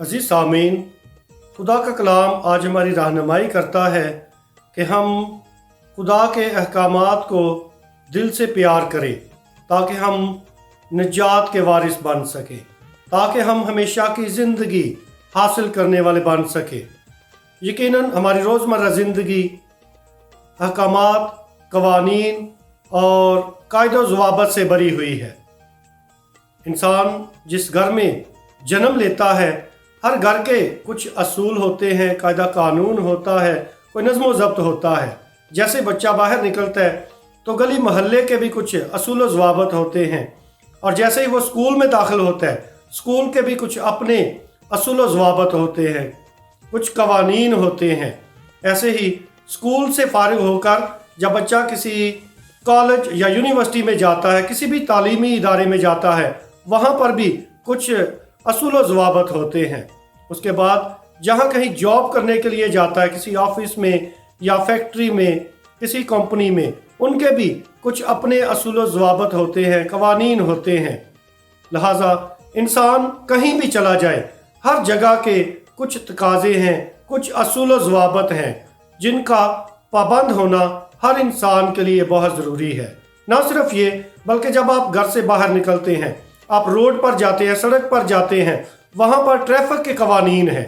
अजीज़ सामीन, खुदा का कलाम आज हमारी रहनुमाई करता है कि हम खुदा के अहकामात को दिल से प्यार करें ताकि हम निजात के वारिस बन सकें, ताकि हम हमेशा की ज़िंदगी हासिल करने वाले बन सकें। यकीनन हमारी रोज़मर्रा ज़िंदगी अहकामात, कवानीन और कायदो ज़वाबत से भरी हुई है। इंसान जिस घर में जन्म लेता है, हर घर के कुछ असूल होते हैं, कायदा कानून होता है, कोई नज़्म ज़ब्त होता है। जैसे बच्चा बाहर निकलता है तो गली महल्ले के भी कुछ असूल व ज़वाबत होते हैं, और जैसे ही वो स्कूल में दाखिल होता है, स्कूल के भी कुछ अपने असूल व ज़वाबत होते हैं, कुछ कवानीन होते हैं। ऐसे ही स्कूल से फारिग होकर जब बच्चा किसी कॉलेज या यूनिवर्सिटी में जाता है, किसी भी तालीमी इदारे में जाता है, वहाँ पर भी कुछ असूल व ज़वाबत होते हैं। उसके बाद जहाँ कहीं जॉब करने के लिए जाता है, किसी ऑफिस में या फैक्ट्री में, किसी कंपनी में, उनके भी कुछ अपने असूल व ज़वाबत होते हैं, कवानीन होते हैं। लिहाजा इंसान कहीं भी चला जाए, हर जगह के कुछ तकाज़े हैं, कुछ असूल व ज़वाबत हैं जिनका पाबंद होना हर इंसान के लिए बहुत ज़रूरी है। ना सिर्फ ये, बल्कि जब आप घर से बाहर निकलते हैं, आप रोड पर जाते हैं, सड़क पर जाते हैं, वहाँ पर ट्रैफिक के कवानीन हैं।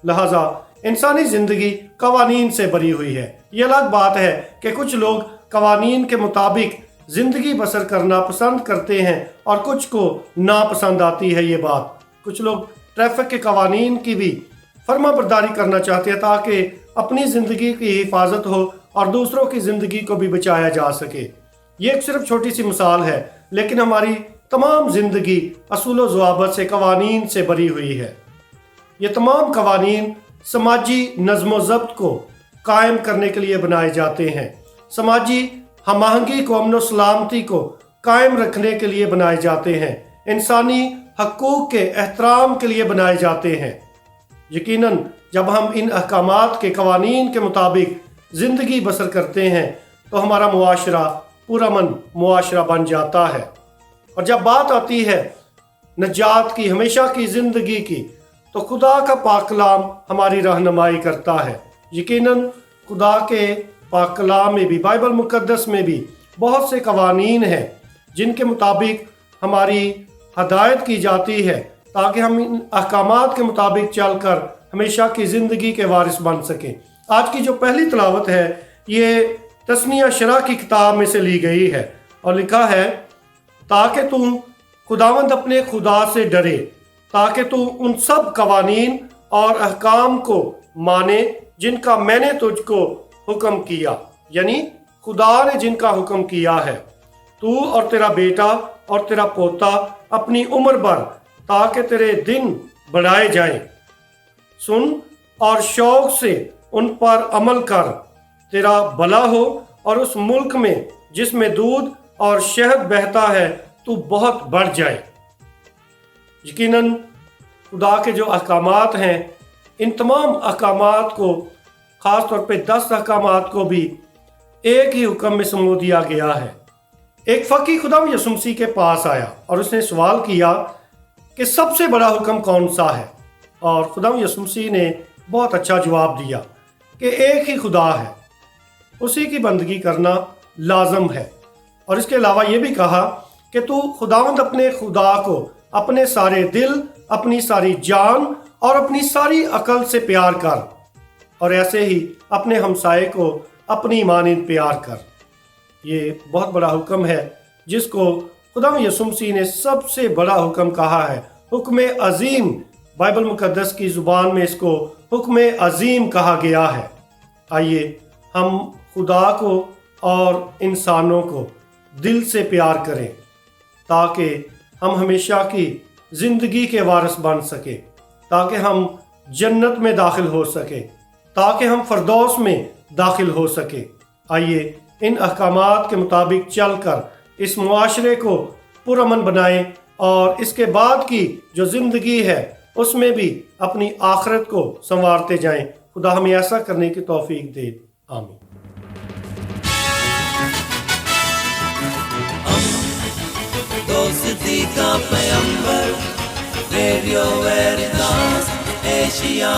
लिहाजा इंसानी ज़िंदगी कवानीन से भरी हुई है। ये अलग बात है कि कुछ लोग कवानीन के मुताबिक ज़िंदगी बसर करना पसंद करते हैं और कुछ को नापसंद आती है ये बात। कुछ लोग ट्रैफिक के कवानीन की भी फर्माबरदारी करना चाहते हैं ताकि अपनी ज़िंदगी की हिफाजत हो और दूसरों की ज़िंदगी को भी बचाया जा सके। ये एक सिर्फ छोटी सी मिसाल है, लेकिन हमारी तमाम ज़िंदगी असूल व ज़वाबत से, कवानीन से भरी हुई है। ये तमाम कवानीन समाजी नज़्म ज़ब्त को कायम करने के लिए बनाए जाते हैं, समाजी हम आहंगी को, अमन व सलामती को कायम रखने के लिए बनाए जाते हैं, इंसानी हकूक़ के एहतराम के लिए बनाए जाते हैं। यकीनन जब हम इन अहकामात के, कवानीन के मुताबिक ज़िंदगी बसर करते हैं तो हमारा मुआशरा पुरअमन मुआशरा बन जाता है। और जब बात आती है निजात की, हमेशा की ज़िंदगी की, तो खुदा का पाक कलाम हमारी रहनुमाई करता है। यकीनन खुदा के पाक कलाम में भी, बाइबल मुक़द्दस में भी बहुत से कवानीन हैं जिनके मुताबिक हमारी हदायत की जाती है ताकि हम इन अहकामात के मुताबिक चलकर हमेशा की ज़िंदगी के वारिस बन सकें। आज की जो पहली तिलावत है ये तस्निया शरा की किताब में से ली गई है और लिखा है, ताकि तू खुदावंद अपने खुदा से डरे, ताकि तू उन सब कवानीन और अहकाम को माने जिनका मैंने तुझको हुक्म किया, यानी खुदा ने जिनका हुक्म किया है, तू और तेरा बेटा और तेरा पोता अपनी उम्र भर, ताकि तेरे दिन बढ़ाए जाएं। सुन और शौक से उन पर अमल कर, तेरा भला हो और उस मुल्क में जिसमें दूध और शहद बहता है तू बहुत बढ़ जाए। यकीनन खुदा के जो अहकामात हैं, इन तमाम अहकामात को, ख़ास तौर पे 10 अहकामात को भी एक ही हुक्म में समो दिया गया है। एक फ़कीह खुदा यसुम मसीह के पास आया और उसने सवाल किया कि सबसे बड़ा हुक्म कौन सा है, और खुदा यसुम मसीह ने बहुत अच्छा जवाब दिया कि एक ही खुदा है, उसी की बंदगी करना लाजम है। और इसके अलावा ये भी कहा कि तू खुदावंद अपने खुदा को अपने सारे दिल, अपनी सारी जान और अपनी सारी अकल से प्यार कर, और ऐसे ही अपने हमसाए को अपनी मानिंद प्यार कर। ये बहुत बड़ा हुक्म है जिसको खुदा यसुम मसीह ने सबसे बड़ा हुक्म कहा है, हुक्म अजीम। बाइबल मुक़द्दस की ज़ुबान में इसको हुक्म अजीम कहा गया है। आइए हम खुदा को और इंसानों को दिल से प्यार करें ताकि हम हमेशा की ज़िंदगी के वारिस बन सके, ताकि हम जन्नत में दाखिल हो सके, ताकि हम फरदौस में दाखिल हो सके। आइए इन अहकामात के मुताबिक चलकर इस मुआशरे को पुरअमन बनाएं और इसके बाद की जो ज़िंदगी है उसमें भी अपनी आखिरत को संवारते जाएं। खुदा हमें ऐसा करने की तौफीक दे। आमीन। दोस्ती का पैगंबर रेडियो वेरितास ایشیا